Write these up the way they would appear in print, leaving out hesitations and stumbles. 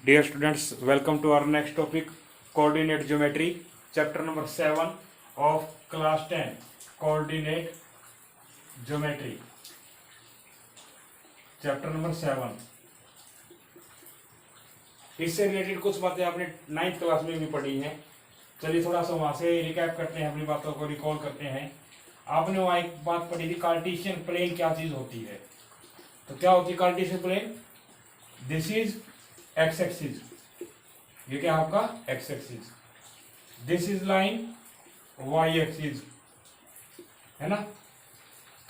Dear students, welcome to our next topic, coordinate geometry, chapter number 7 of class 10, coordinate geometry, chapter number 7. इससे related कुछ बातें आपने 9th class में भी पढ़ी हैं. चलिए थोड़ा सा वहां से रिकैप करते हैं, अपनी बातों को रिकॉल करते हैं. आपने वहां एक बात पढ़ी थी, कार्टेशियन प्लेन क्या चीज होती है. तो क्या होती है Cartesian plane? This is X axis, ये क्या आपका X axis. This is line Y axis, है ना.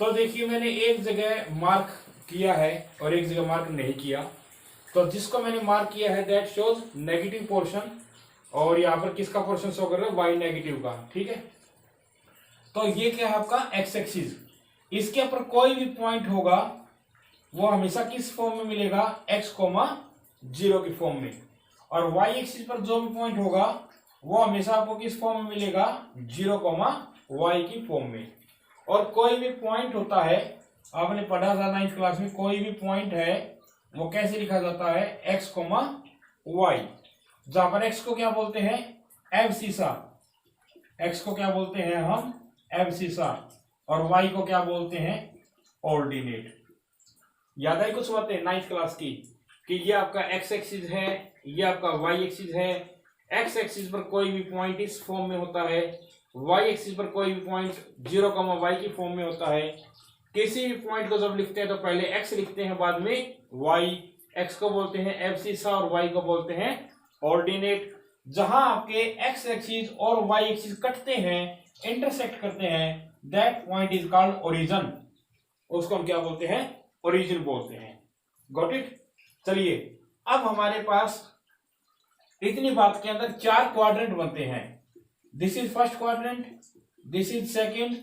तो देखिए मैंने एक जगह मार्क किया है और एक जगह मार्क नहीं किया. तो जिसको मैंने मार्क किया है दैट शोज नेगेटिव पोर्शन, और यहाँ पर किसका पोर्शन शो कर रहा है? वाई नेगेटिव का. ठीक है. तो ये क्या है आपका एक्स एक्सिस. इसके ऊपर कोई भी पॉइंट होगा वो हमेशा किस फॉर्म में मिलेगा? एक्स कोमा जीरो की फॉर्म में. और वाई एक्सिस पर जो भी पॉइंट होगा वो हमेशा आपको किस फॉर्म में मिलेगा? जीरो कोमा वाई की फॉर्म में. और कोई भी पॉइंट होता है, आपने पढ़ा था 9th क्लास में, कोई भी पॉइंट है वो कैसे लिखा जाता है? X comma Y. जहां पर एक्स को क्या बोलते हैं? एब्सिसा. एक्स को क्या बोलते हैं हम? एब्सिसा. और वाई को क्या बोलते हैं? ऑर्डिनेट. याद आई कुछ बातें 9th क्लास की कि ये आपका एक्स एक्सिस है, ये आपका वाई एक्सिस है. एक्स एक्सिस पर कोई भी पॉइंट इस फॉर्म में होता है, वाई एक्सिस पर कोई भी पॉइंट 0, वाई की फॉर्म में होता है. किसी भी पॉइंट को जब लिखते हैं तो पहले एक्स लिखते हैं, बाद में वाई. एक्स को बोलते हैं एब्सिसा और वाई को बोलते हैं ऑर्डिनेट. जहां आपके एक्स एक्सिस और वाई एक्सिस कटते हैं, इंटरसेक्ट करते हैं, that point is called origin. उसको हम क्या बोलते हैं? ओरिजिन बोलते हैं. Got it. चलिए अब हमारे पास इतनी बात के अंदर 4 क्वाड्रेंट बनते हैं. This is first quadrant, this is second,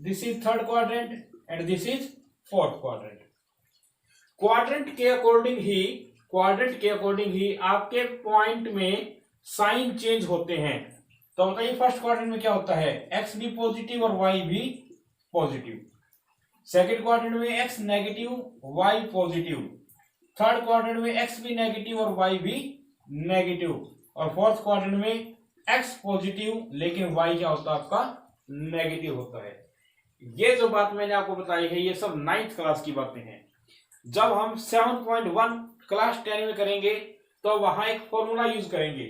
this is third quadrant and this is fourth quadrant. Quadrant के अकॉर्डिंग ही आपके पॉइंट में साइन चेंज होते हैं. तो बताइए फर्स्ट क्वाड्रेंट में क्या होता है? एक्स भी पॉजिटिव और वाई भी पॉजिटिव. सेकंड क्वाड्रेंट में X negative, Y positive. Third quadrant में एक्स भी नेगेटिव और वाई भी नेगेटिव. और फोर्थ क्वाड्रेंट में एक्स पॉजिटिव लेकिन वाई क्या होता है आपका? नेगेटिव होता है. ये जो बात मैंने आपको बताई है ये सब 9th क्लास की बातें हैं. जब हम 7.1 क्लास 10 में करेंगे तो वहां एक फॉर्मूला यूज करेंगे.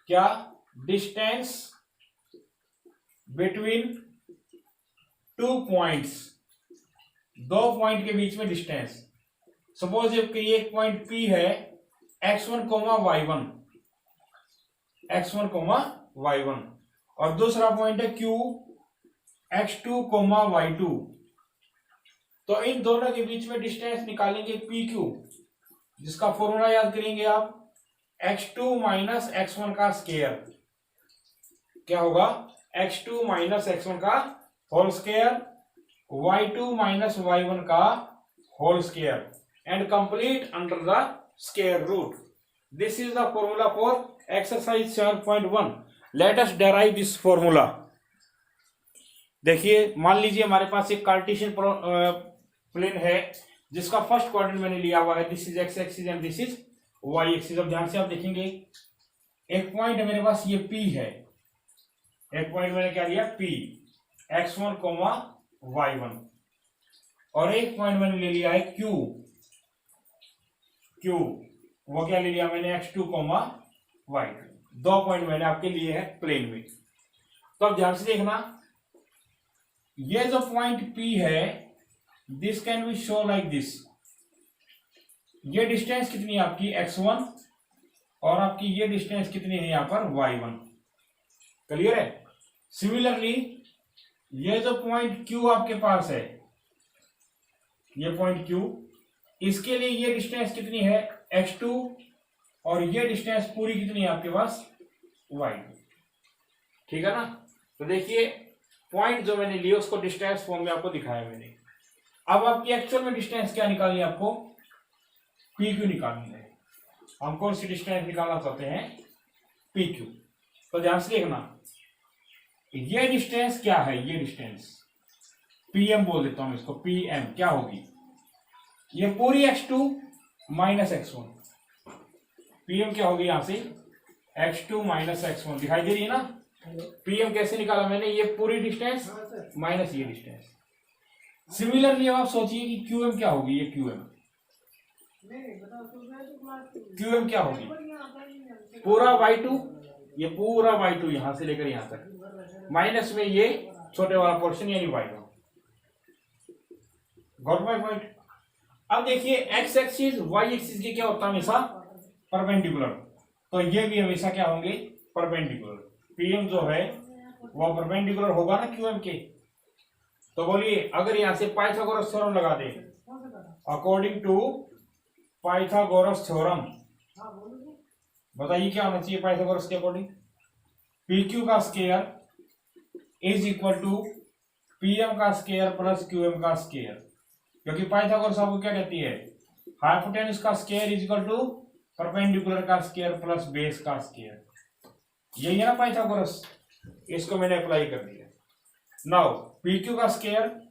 क्या? Distance between 2 points. 2 पॉइंट के बीच में डिस्टेंस. सपोज ये एक पॉइंट P है, x1 comma y1, x1 comma y1, और दूसरा पॉइंट है Q, x2 कोमा y2. तो इन दोनों के बीच में डिस्टेंस निकालेंगे PQ, जिसका फॉर्मूला याद करेंगे आप, x2 माइनस x1 का स्क्वायर. क्या होगा? x2 माइनस x1 का whole square, y2 minus y1 का whole square, and complete under the square root. This is the formula for exercise 7.1. Let us derive this formula. देखिए मान लीजिए हमारे पास एक कार्टेशियन प्लेन है जिसका फर्स्ट क्वाड्रेंट मैंने लिया हुआ है. This is X axis and this is Y axis. अब ध्यान से आप देखेंगे एक पॉइंट है मेरे पास, ये P है. एक पॉइंट मैंने क्या लिया? P, x1 comma y1. और एक पॉइंट मैंने ले लिया है Q, वो क्या ले लिया मैंने? x2 coma y2. 2 पॉइंट मैंने आपके लिए है प्लेन में. तो अब ध्यान से देखना, ये जो पॉइंट P है this can be show like this. ये डिस्टेंस कितनी है आपकी? x1, और आपकी ये डिस्टेंस कितनी है यहां पर? y1. क्लियर है? सिमिलरली ये जो पॉइंट Q आपके पास है, ये पॉइंट Q, इसके लिए ये डिस्टेंस कितनी है? x2, और ये डिस्टेंस पूरी कितनी है आपके पास? y2. ठीक है ना. तो देखिए पॉइंट जो मैंने लिया उसको डिस्टेंस फॉर्म में आपको दिखाया मैंने. अब आपकी एक्चुअल में डिस्टेंस क्या निकालनी है आपको? PQ निकालनी है. हम कौन सी डिस्टेंस निकालना चाहते हैं? PQ. तो ध्यान से देखना, ये डिस्टेंस क्या है? ये डिस्टेंस PM बोल देता हूं इसको. PM क्या होगी? ये पूरी x2 माइनस x1 पीएम क्या होगी यहाँ से x2 माइनस x1 दिखाई दे रही है ना। पीएम कैसे निकाला मैंने, ये पूरी डिस्टेंस माइनस ये डिस्टेंस। सिमिलरली अब आप सोचिए कि क्यूएम क्या होगी, ये क्यूएम क्या होगी, पूरा y2, ये पूरा y2 यहां से लेकर यहां तक, माइनस में ये छोटे वाला पोर्शन यानी y1। Got my point. अब देखिए x एक्सिस y एक्सिस के क्या होता है हमेशा परपेंडिकुलर, तो ये भी हमेशा क्या होंगे परपेंडिकुलर। पीएम जो है वो परपेंडिकुलर होगा ना क्यूएम के। तो बोलिए अगर यहां से पाइथागोरस थ्योरम लगा दे, अकॉर्डिंग टू पाइथागोरस थ्योरम, बताइए क्या होना चाहिए पाइथागोरस के अकॉर्डिंग, पी क्यू का square is equal to PM का स्क्वायर प्लस क्यूएम का स्क्वायर, क्योंकि पाइथागोरस आपको क्या कहती है, हाइपोटेन्यूज का square is equal to perpendicular का स्क्वायर प्लस बेस का स्क्वायर, यही है ना पाइथागोरस। इसको मैंने अप्लाई कर दिया। नाउ पी क्यू का square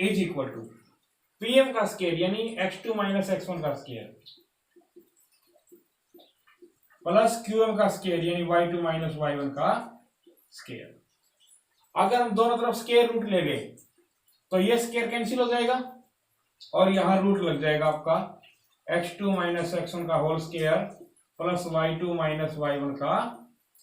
is equal to PM का स्क्वायर यानी x2 माइनस x1 का स्क्वायर प्लस क्यूएम का स्क्वायर यानी y2 माइनस y1 का स्क्वायर। अगर हम दोनों तरफ स्क्वायर रूट ले लें तो ये स्क्वायर कैंसिल हो जाएगा और यहां रूट लग जाएगा आपका x2 माइनस x1 का whole square plus y2 minus y1 का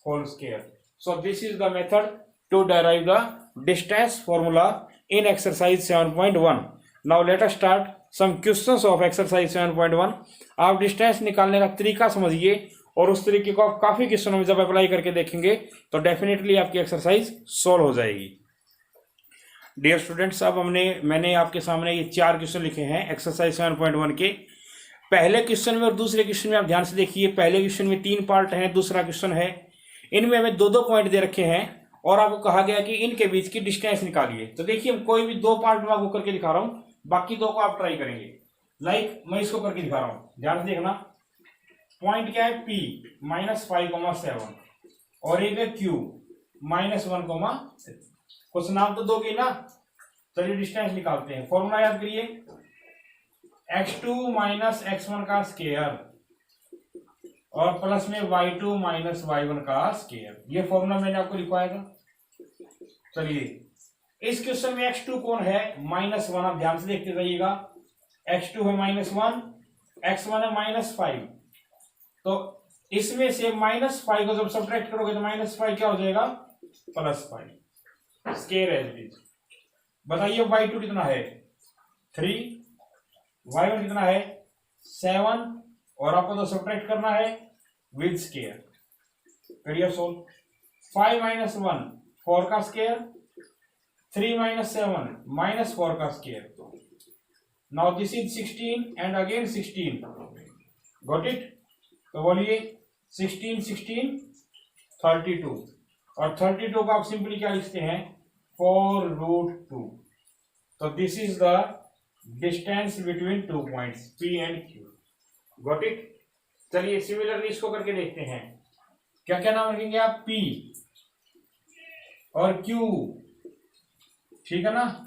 whole square. So this is the method to derive the distance formula in exercise 7.1। Now let us start some questions of exercise 7.1। आप distance निकालने का तरीका समझिए और उस तरीके को आप काफी क्वेश्चनों में जब अप्लाई करके देखेंगे तो डेफिनेटली आपकी एक्सरसाइज सोल्व हो जाएगी। डियर स्टूडेंट्स, अब मैंने आपके सामने ये 4 क्वेश्चन लिखे हैं एक्सरसाइज 7.1 के। पहले क्वेश्चन में और दूसरे क्वेश्चन में आप ध्यान से देखिए, पहले क्वेश्चन में 3 पार्ट हैं, दूसरा क्वेश्चन है, इनमें हमें 2-2 पॉइंट दे रखे हैं और आपको कहा गया कि इनके बीच की डिस्टेंस निकालिए। तो देखिए हम कोई भी 2 पार्ट में आपको करके दिखा रहा हूं, बाकी 2 को आप ट्राई करेंगे। लाइक मैं इसको करके दिखा रहा हूं, ध्यान से देखना। पॉइंट क्या है P -5,7 और एक है Q -1,7। कुछ नाम तो दोगे ना, चलिए डिस्टेंस निकालते हैं। फॉर्मूला याद करिए, x2 माइनस x1 का स्क्वायर और प्लस में y2 माइनस y1 का स्क्वायर, ये फॉर्मूला मैंने आपको लिखवाया था। चलिए इस क्वेश्चन में x2 कौन है, -1, आप ध्यान से देखते रहिएगा। x2 है -1, x1 है -5, तो इसमें से -5 को जब सब्ट्रैक्ट करोगे तो -5 क्या हो जाएगा +5, स्क्वायर एज इट इज। बताइए y2 कितना है 3, y1 कितना है 7 और आपको तो सब्ट्रैक्ट करना है विद स्क्वायर। करिए सोल्व। 5 - 1 4 का स्क्वायर, 3 - 7 -4 का square. Now this is 16 and again 16। Got it. तो बोलिए 16 16 32 और 32 को आप सिंपली क्या लिखते हैं 4√2। तो this is the distance between 2 points P and Q। Got it. चलिए सिमिलरली इसको करके देखते हैं। क्या क्या नाम रखेंगे आप, P और Q, ठीक है ना।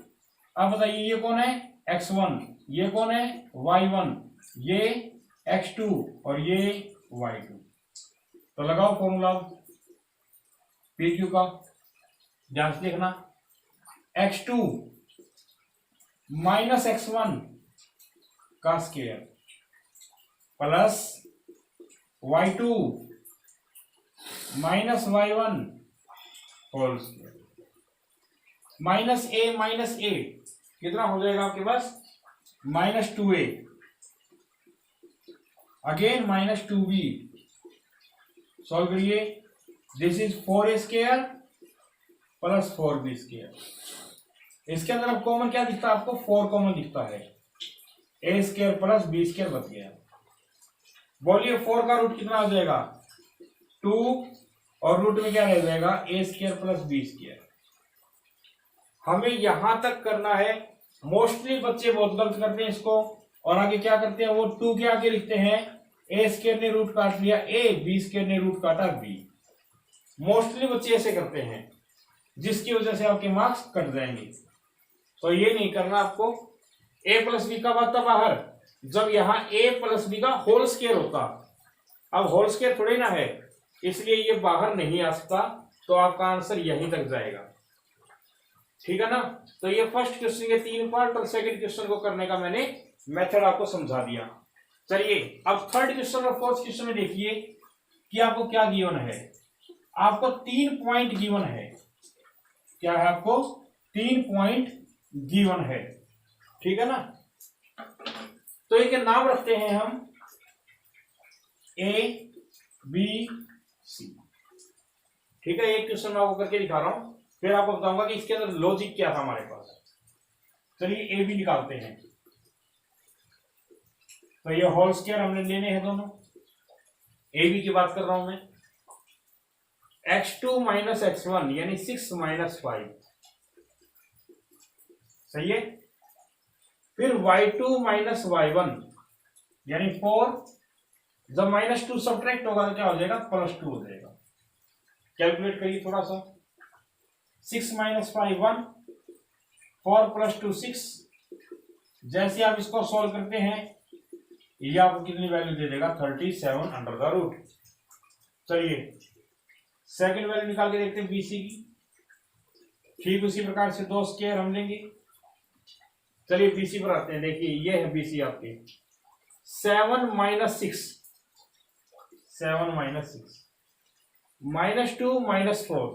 अब बताइए ये कौन है x1, ये कौन है y1, ये x2 और ये y2। तो लगाओ फॉर्मूला PQ का, ध्यान से देखना। x2 माइनस x1 का square plus y2 minus y1 whole square -a कितना हो जाएगा आपके पास -2a, अगेन -2b। सॉल्व करिए। This is 4a square plus 4b square. इसके अंदर अब कॉमन क्या दिखता है आपको, 4 कॉमन दिखता है, a square plus b square बच गया। बोलिए 4 का रूट कितना हो जाएगा 2 और रूट में क्या रह जाएगा a square plus b square. हमें यहां तक करना है। मोस्टली बच्चे बहुत गलत करते हैं इसको और आगे क्या करते हैं, वो 2 के आगे लिखते हैं a स्क्वायर ने रूट काट लिया a, b स्क्वायर ने रूट काटा b। मोस्टली बच्चे ऐसे करते हैं जिसकी वजह से आपके मार्क्स कट जाएंगे। तो ये नहीं करना आपको। a प्लस बी कब आता बाहर, जब यहाँ a प्लस बी का होल स्क्वायर होता, अब होल स्क्वायर थोड़ी ना है, इसलिए ये बाहर नहीं आ सकता, तो आपका आंसर यहीं तक जाएगा। ठीक है ना। तो ये फर्स्ट क्वेश्चन के 3 पार्ट और सेकंड क्वेश्चन को करने का मैंने मेथड आपको समझा दिया। चलिए अब थर्ड क्वेश्चन और फोर्थ क्वेश्चन में देखिए कि आपको क्या गिवन है। आपको 3 पॉइंट गिवन है। क्या है? आपको 3 पॉइंट गिवन है। ठीक है ना। तो इनके नाम रखते हैं हम A B C। ठीक है, एक क्वेश्चन मैं आपको करके दिखा रहा हूं, फिर आपको बताऊंगा कि इसके अंदर लॉजिक क्या था हमारे पास। चलिए A B निकालते हैं। तो ये होल स्क्वायर हमने लेने हैं दोनों। A B की बात कर रहा हूं मैं। x2 माइनस x1 यानी 6 माइनस 5, सही है। फिर y2 माइनस y1 यानी 4। जब -2 सब्ट्रैक्ट होगा तो क्या हो जाएगा? +2 हो जाएगा। कैलकुलेट करिए थोड़ा सा। 6 माइनस 5 1, 4 + 2 6। जैसे आप इसको सॉल्व करते हैं ये आपको कितनी वैल्यू दे देगा? 37√। चलिए सेकंड वैल्यू निकाल के देखते हैं BC की। ठीक उसी प्रकार से 2 स्क्वायर हम लेंगे। चलिए BC पर आते हैं। देखिए ये है BC आपके 7 माइनस 6, 7 माइनस 6, -2 -4,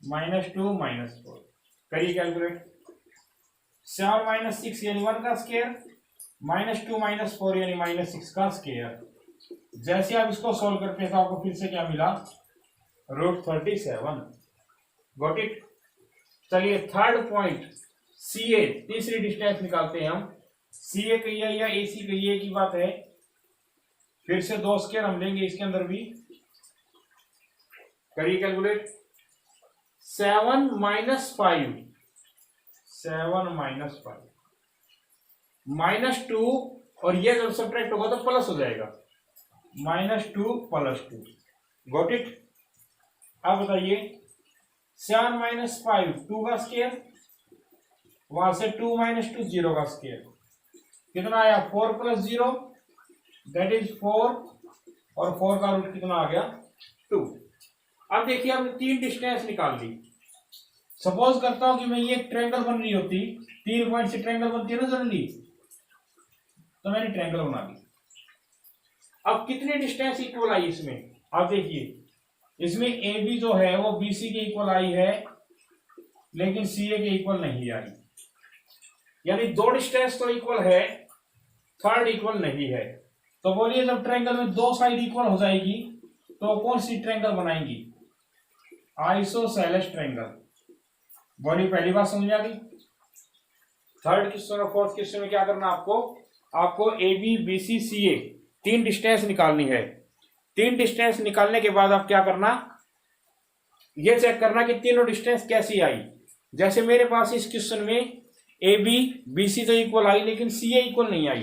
-2 -4। करिए कैलकुलेट। 7 माइनस 6 यानी 1 का स्क्वायर, -2 -4 यानी -6 का स्क्वायर। जैसे आप इसको सॉल्व करते हैं तो आपको फिर से क्या मिला? √37। Got it. चलिए थर्ड पॉइंट CA, तीसरी डिस्टेंस निकालते हैं हम। CA कहिए या AC कहिए की बात है। फिर से 2 स्क्वायर हम लेंगे इसके अंदर भी। करिए कैलकुलेट। 7 माइनस 5, 7 माइनस 5, -2 और ये जब सब्ट्रैक्ट होगा तो प्लस हो जाएगा। -2 + 2। Got it. अब बताइए 7 माइनस 5 2 का स्क्वायर, वहां से 2 - 2 0 का स्क्वायर। कितना आया? 4 + 0 दैट इज 4, और 4 का रूट कितना आ गया? 2। अब देखिए हमने 3 डिस्टेंस निकाल ली। सपोज करता हूं कि मैं ये ट्रायंगल बन रही होती, 3 पॉइंट से ट्रायंगल बनती है ना जनरली, तो मैंने ट्रायंगल बना दी। अब कितने डिस्टेंस इक्वल आई इसमें? आप देखिए इसमें AB जो है वो BC के इक्वल आई है, लेकिन CA के इक्वल नहीं आई। यानी 2 डिस्टेंस तो इक्वल है, थर्ड इक्वल नहीं है। तो बोलिए जब ट्रायंगल में 2 साइड इक्वल हो जाएगी तो कौन सी ट्रायंगल बनाएंगी? Isosceles triangle. बोलिए पहली बात समझ आ गई। थर्ड क्वेश्चन और फोर्थ क्वेश्चन में क्या करना आपको AB BC CA 3 डिस्टेंस निकालनी है। 3 डिस्टेंस निकालने के बाद आप क्या करना? ये चेक करना कि तीनों डिस्टेंस कैसी आई। जैसे मेरे पास इस क्वेश्चन में AB BC तो इक्वल आई, लेकिन CA इक्वल नहीं आई,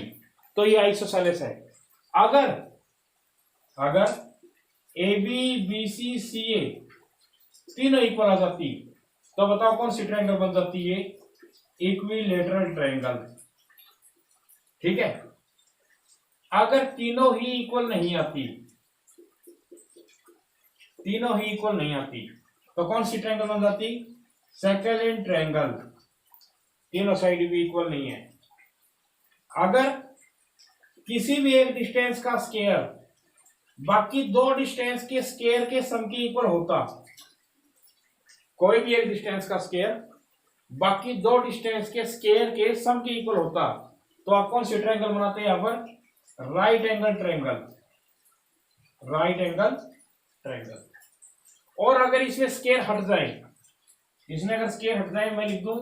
तो ये आइसोसेलेस है। अगर AB BC CA तीनों इक्वल आ जाती तो बताओ कौन सी ट्रायंगल बन जाती है? Equilateral triangle. ठीक है। अगर तीनों ही इक्वल नहीं आती, तीनों ही इक्वल नहीं आती, तो कौन सी ट्रायंगल बन जाती? Second triangle. तीनों साइड भी इक्वल नहीं है। अगर किसी भी एक डिस्टेंस का स्क्वायर बाकी 2 डिस्टेंस के स्क्वायर के सम के इक्वल होता, कोई भी एक डिस्टेंस का स्क्वायर बाकी 2 डिस्टेंस के स्क्वायर के सम के इक्वल होता, तो आप कौन सी ट्रायंगल बनाते हैं? यहां पर right angle triangle, right angle triangle. और अगर इसमें स्क्वायर हट जाए, इसमें अगर स्क्वायर हट जाए, मैं लिख दूं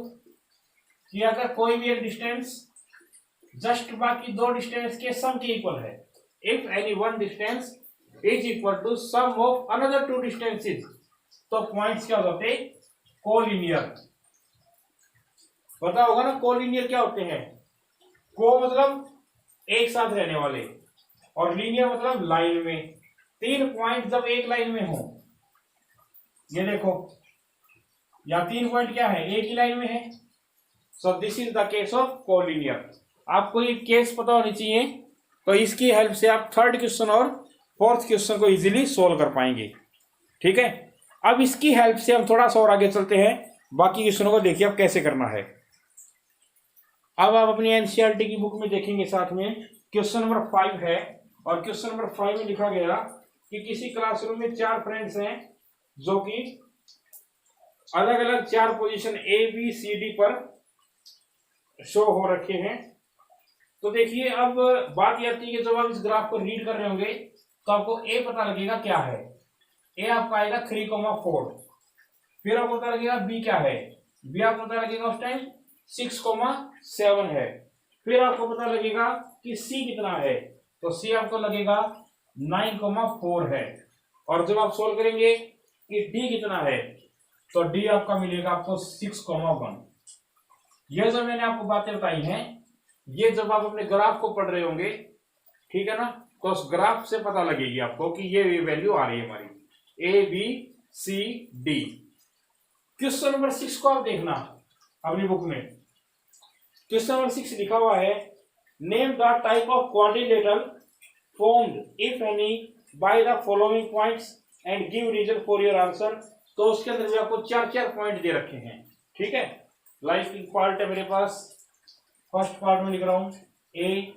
कि अगर कोई भी एक डिस्टेंस जस्ट बाकी 2 डिस्टेंस के सम के इक्वल है, if any one distance is equal to sum of another 2 distances, तो पॉइंट्स क्या हो जाते? कोलिनियर। पता होगा ना कोलिनियर क्या होते हैं? को मतलब एक साथ रहने वाले, और लीनियर मतलब लाइन में। 3 पॉइंट जब एक लाइन में हो, ये देखो या 3 पॉइंट क्या है? एक ही लाइन में है, सो this is the case of collinear. आपको ये केस पता होनी चाहिए, तो इसकी हेल्प से आप थर्ड क्वेश्चन और फोर्थ क्वेश्चन को इजीली सोल्व कर पाएंगे। ठीक है, अब इसकी हेल्प से हम थोड़ा सा और आगे चलते हैं, बाकी क्वेश्चनों को देखिए अब कैसे करना है। अब आप अपनी एनसीईआरटी की बुक में देखेंगे, साथ में क्वेश्चन नंबर 5 है, और क्वेश्चन नंबर 5 में लिखा गया कि किसी क्लासरूम में 4 फ्रेंड्स हैं जो कि अलग अलग 4 position A B C D पर शो हो रखे हैं। तो देखिए, अब बात यह आती है कि जब आप इस ग्राफ को रीड कर रहे होंगे तो आपको ए पता लगेगा क्या है। ए आपका आएगा 3,4, फिर आपको पता लगेगा बी क्या है, बी आपको पता लगेगा उस टाइम 6,7 है, फिर आपको पता लगेगा कि सी कितना है, तो सी आपको लगेगा 9,4 है, और जब आप सोल्व करेंगे कि डी कितना है तो डी आपका मिलेगा आपको 6,1। यह जो मैंने आपको बातें बताई हैं, ये जब आप अपने ग्राफ को पढ़ रहे होंगे, ठीक है ना, तो उस ग्राफ से पता लगेगी आपको कि ये वैल्यू आ रही है हमारी A B C D. Question number 6 को आप देखना अपनी बुक में। क्वेश्चन नंबर 6 लिखा हुआ है, name the type of quadrilateral formed if any by the following points and give reason for your answer. तो उसके अंदर भी आपको 4 पॉइंट दे रखे हैं। ठीक है, लाइक पार्ट है मेरे पास, फर्स्ट पार्ट में लिख रहा हूं ए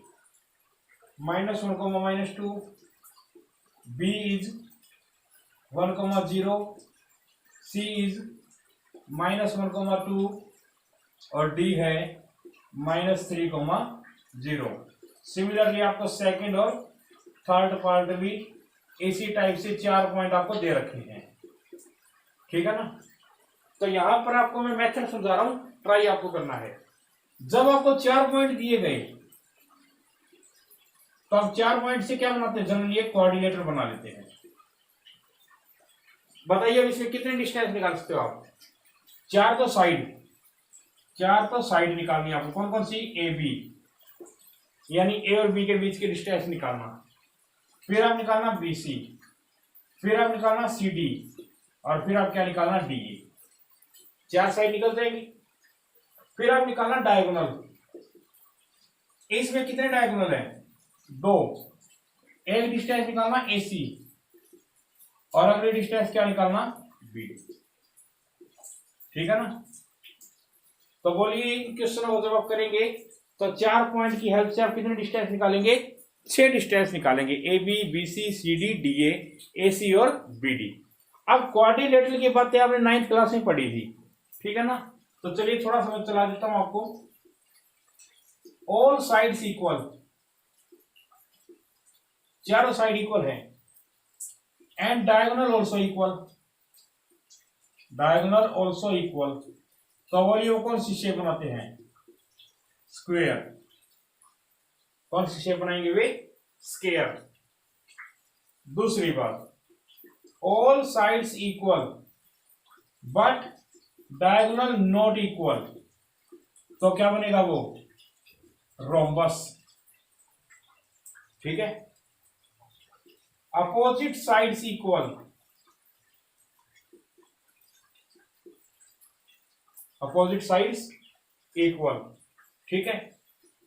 -1, -2, बी इज 1,0, सी इज -1,2 और डी है -3,0। सिमिलरली आपको सेकंड और थर्ड पार्ट भी इसी टाइप से 4 पॉइंट आपको दे रखे हैं। ठीक है ना, तो यहां पर आपको मैं मेथड समझा रहा हूं, ट्राई आपको करना है। जब आपको 4 पॉइंट दिए गए तो आप 4 पॉइंट से क्या बनाते हैं, जनरली एक कोऑर्डिनेटर बना लेते हैं। बताइए अब इसमें कितने डिस्टेंस निकाल सकते हो आप? 4 तो साइड निकालनी है आपको। कौन कौन सी? ए बी, यानी ए और बी के बीच की डिस्टेंस निकालना, फिर आप निकालना बी सी, फिर आप निकालना सी डी, और फिर आप क्या निकालना डी ए। 4 साइड निकल जाएगी। फिर आप निकालना डायगोनल। इसमें कितने डायगोनल है? 2। एक डिस्टेंस निकालना ए सी, और अगली डिस्टेंस क्या निकालना? बी। ठीक है ना, तो बोलिए क्वेश्चन को जब आप करेंगे तो 4 पॉइंट की हेल्प से आप कितने डिस्टेंस निकालेंगे? 6 डिस्टेंस निकालेंगे, A B, B C, C D, D A C और बी डी। अब क्वाड्रिलेटरल की बातें आपने 9th क्लास में पढ़ी थी, ठीक है ना, तो चलिए थोड़ा समझ चला देता हूं आपको। ऑल साइड्स इक्वल, चारों साइड इक्वल है, and diagonal also equal, diagonal also equal. तो बोलिए वो कौन सी शेप बनाते हैं? स्क्वायर। कौन सी शेप बनाएंगे वे? स्क्वायर। दूसरी बात, all sides equal but diagonal not equal, तो क्या बनेगा वो? रोम्बस। ठीक है। Opposite sides equal, opposite sides equal, ठीक है,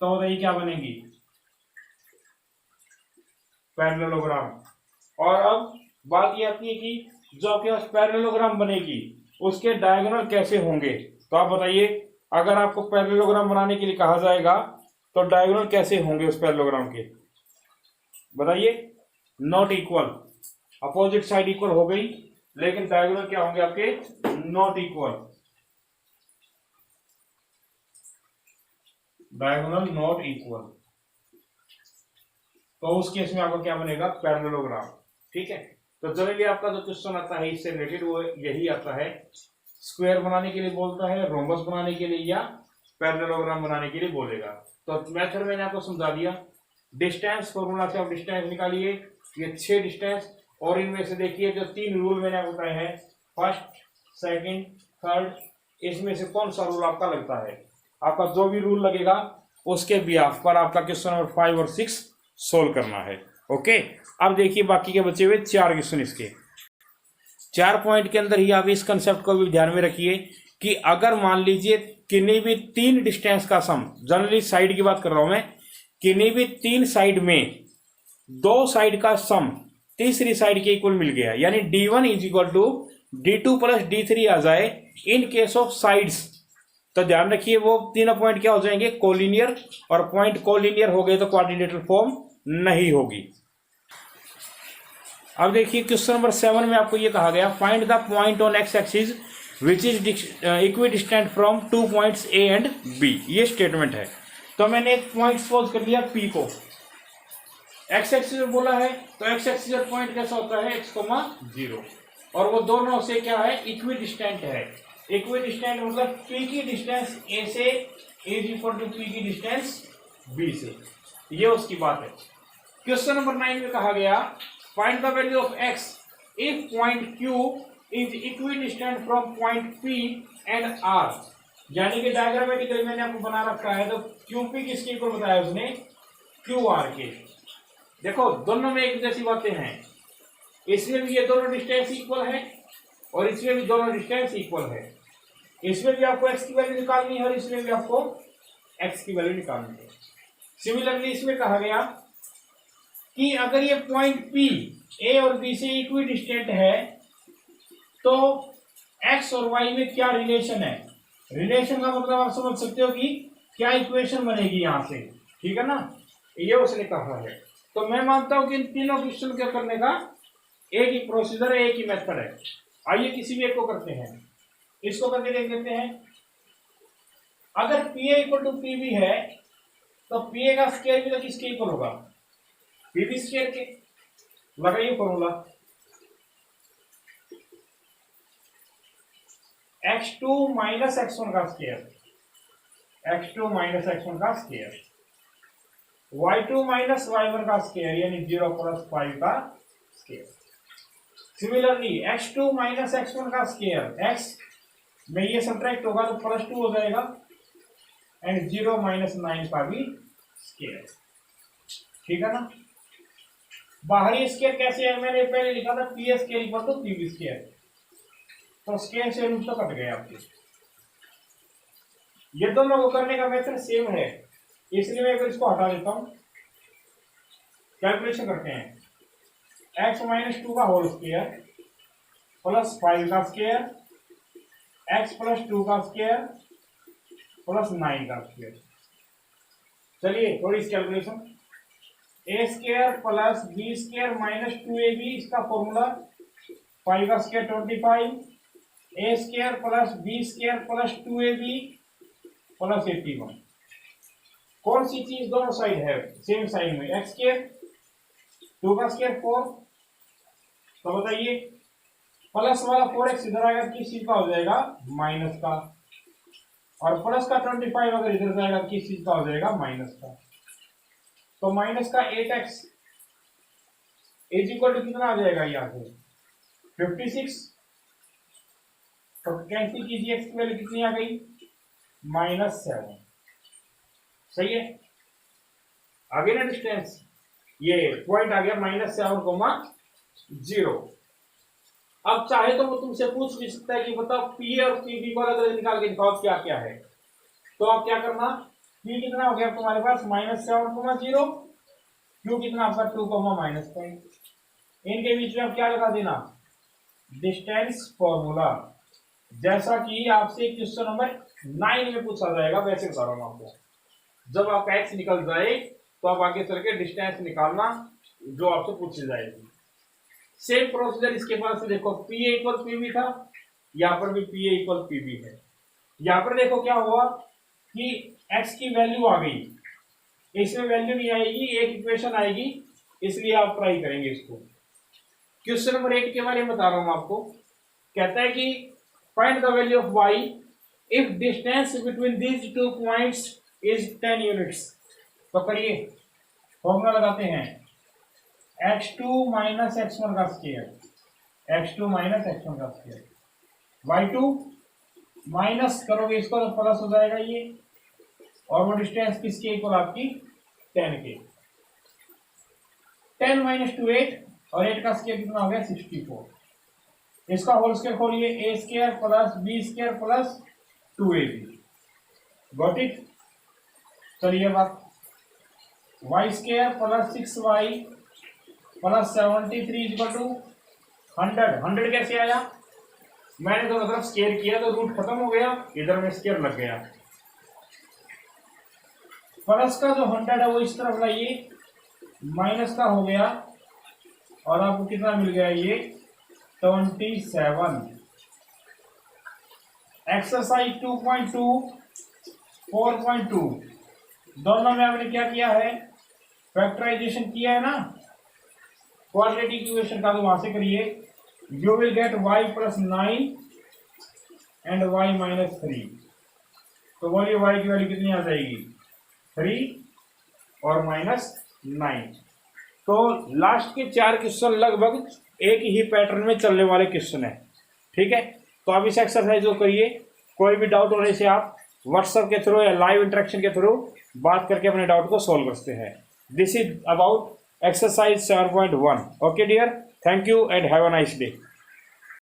तो बताइए क्या बनेगी? पैरेललोग्राम। और अब बात ये आती है कि जो आपके पास पैरेललोग्राम बनेगी उसके डायगोनल कैसे होंगे। तो आप बताइए, अगर आपको पैरेललोग्राम बनाने के लिए कहा जाएगा तो डायगोनल कैसे होंगे उस पैरेललोग्राम के? बताइए। Not equal, opposite side equal हो गई, लेकिन डायगोनल क्या होंगे आपके? Not equal, diagonal not equal. तो उस केस में आपका क्या बनेगा? पैरेललोग्राम। ठीक है, तो जनरली आपका जो क्वेश्चन आता है इससे रिलेटेड वो यही आता है, स्क्वायर बनाने के लिए बोलता है, रोम्बस बनाने के लिए, या पैरेललोग्राम बनाने के लिए बोलेगा। तो मेथड मैंने आपको समझा दिया। डिस्टेंस फॉर्मूला से आप डिस्टेंस निकालिए, ये 6 डिस्टेंस, और इनमें से देखिए जो 3 रूल मैंने आपको बताए हैं, फर्स्ट, सेकंड, थर्ड, इसमें से कौन सा रूल आपका लगता है? आपका जो भी रूल लगेगा उसके बिहाफ पर आपका क्वेश्चन नंबर 5 और 6 सोल्व करना है। ओके, अब देखिए बाकी के बचे हुए 4 क्वेश्चन। इसके 4 पॉइंट के अंदर ही आप इस कंसेप्ट को भी ध्यान में रखिए कि अगर मान लीजिए किन्हीं भी 3 डिस्टेंस का सम, जनरली साइड की बात कर रहा हूं मैं, किन्हीं भी 3 साइड में 2 साइड का सम तीसरी साइड के इक्वल मिल गया, यानी D1 is equal to D2 plus D3 आ जाए इन केस ऑफ साइड्स। तो ध्यान रखिए वो तीनों पॉइंट क्या हो जाएंगे, कोलिनियर, और पॉइंट कोलिनियर हो गए तो क्वाड्रिलेटरल फॉर्म नहीं होगी। अब देखिए क्वेश्चन नंबर 7 में आपको ये कहा गया, find the point on x axis which is equidistant from 2 points A and B। ये स्टेटमेंट है। तो मैंने एक पॉइंट सपोज कर लिया P को, एक्स एक्सिस में बोला है, तो एक्स एक्सिस पर पॉइंट कैसा होता है, x,0, और वो दोनों से क्या है, इक्विडिस्टेंट है। इक्विडिस्टेंट मतलब P की डिस्टेंस A से इज इक्वल टू P की डिस्टेंस B से, ये उसकी बात है। क्वेश्चन नंबर 9 में कहा गया, find the value of x if point Q is equidistant from point P and R। यानी कि डायग्रामेटिकली मैंने आपको बना रखा है, तो QP किसके इक्वल बताया उसने, QR के। देखो दोनों में एक जैसी बातें हैं, इसमें भी ये दोनों डिस्टेंस इक्वल है और इसमें भी दोनों डिस्टेंस इक्वल है। इसमें भी आपको x की वैल्यू निकालनी है और इसमें भी आपको x की वैल्यू निकालनी है। सिमिलरली इसमें कहा गया कि अगर ये पॉइंट P A और B से इक्वी डिस्टेंट है तो x और y में क्या रिलेशन है। रिलेशन का मतलब आप समझ सकते हो कि क्या इक्वेशन बनेगी यहां से, ठीक है ना, ये उसने कहा है। तो मैं मानता हूं कि इन तीनों क्वेश्चन के करने का एक ही प्रोसीजर है, एक ही मेथड है। आइए किसी भी एक को करते हैं, इसको करके देख लेते हैं। अगर PA इक्वल टू PB है तो PA का स्क्वायर भी तो किसके इक्वल होगा, PB स्क्वायर के। लगाइए फॉर्मूला, x2 माइनस x1 का स्क्वायर, x2 माइनस x1 का स्क्वायर, y2 माइनस y1 का स्क्वायर यानी 0 प्लस 5 का square. Similarly x2 minus x1 का स्क्वायर, x में ये सब्ट्रैक्ट होगा तो प्लस 2 हो जाएगा, एंड 0 माइनस 9 का भी स्क्वायर, ठीक है ना। बाहरी स्क्वायर कैसे है, मैंने पहले लिखा था P square equal to PB square, तो स्क्वायर से रूट तो कट गए आपके। ये दोनों को करने का मेथड सेम है, इसलिए मैं फिर इसको हटा देता हूं। कैलकुलेशन करते हैं, x माइनस 2 का होल स्क्वायर प्लस 5 का स्क्वायर, x प्लस 2 का स्क्वायर प्लस 9 का स्क्वायर। चलिए थोड़ी सी calculation, A square plus B square minus 2ab, इसका फॉर्मूला 5 का square 25, A square plus B square plus 2ab plus 81। कौन सी चीज दोनों साइड है सेम साइड में, एक्स स्क्वायर 2 का स्क्वायर 4, तो बताइए प्लस वाला 4x इधर आएगा किस चीज का हो जाएगा, माइनस का, और प्लस का 25 अगर इधर जाएगा किस चीज का हो जाएगा, माइनस का। तो माइनस का 8x इज इक्वल टू कितना आ जाएगा यहाँ से 56। तो कैंसिल कीजिए, x की वैल्यू कितनी आ गई, -7। सही है, आगे ना डिस्टेंस, ये पॉइंट आ गया -7,0। अब चाहे तो वो तुमसे पूछ भी सकता है कि बताओ P और PB को अलग अलग निकाल के दिखाओ क्या क्या है। तो आप क्या करना, P कितना हो गया तुम्हारे पास -7,0, Q कितना आपका 2, -5। इनके बीच में आप क्या लगा देना, डिस्टेंस फॉर्मूला, जैसा कि आपसे क्वेश्चन नंबर 9 में पूछा जाएगा वैसे बता रहा हूं आपको। जब आपका x निकल जाए तो आप आगे चल के डिस्टेंस निकालना जो आपसे पूछी जाएगी। सेम प्रोसीजर इसके पास से देखो, PA इक्वल PB था, यहाँ पर भी PA इक्वल PB है। यहाँ पर देखो क्या हुआ कि x की वैल्यू आ गई, इसमें वैल्यू नहीं आएगी, एक इक्वेशन आएगी, इसलिए आप ट्राई करेंगे इसको। क्वेश्चन नंबर 8 के बारे में बता रहा हूं आपको, कहता है कि find the value of y if distance between these 2 points is 10 units. तो करिए, फॉर्मूला लगाते हैं, x2 माइनस x1 का स्क्वायर, x2 माइनस x1 का स्क्वायर, y2 माइनस करोगे इसको तो प्लस हो जाएगा ये, और वो डिस्टेंस किसके इक्वल आपकी 10 के। 10 माइनस 2 8, और 8 का स्क्वायर कितना हो गया 64। इसका होल स्क्वायर खोलिए, A square plus B square plus 2ab, got it. चलिए बात, Y square plus 6y plus 73 equal to 100 कैसे आया, मैंने दोनों तरफ स्केयर किया तो रूट खत्म हो गया, इधर में स्केयर लग गया। प्लस का जो 100 है वो इस तरफ लाइए, माइनस का हो गया और आपको कितना मिल गया ये 27। एक्सरसाइज 2.2 4.2 दोनों में आपने क्या किया है, फैक्टराइजेशन किया है ना क्वाड्रेटिक इक्वेशन का, तो वहां से करिए। You will get y + 9 and y - 3। तो बोलिए y की वैल्यू कितनी आ जाएगी 3 और -9। तो लास्ट के 4 क्वेश्चन लगभग एक ही पैटर्न में चलने वाले क्वेश्चन है। ठीक है, तो आप इस एक्सरसाइज को करिए। कोई भी डाउट होने से आप व्हाट्सएप के थ्रू या लाइव इंटरेक्शन के थ्रू बात करके अपने डाउट को सॉल्व करते हैं। This is about exercise 7.1. Okay dear, thank you and have a nice day.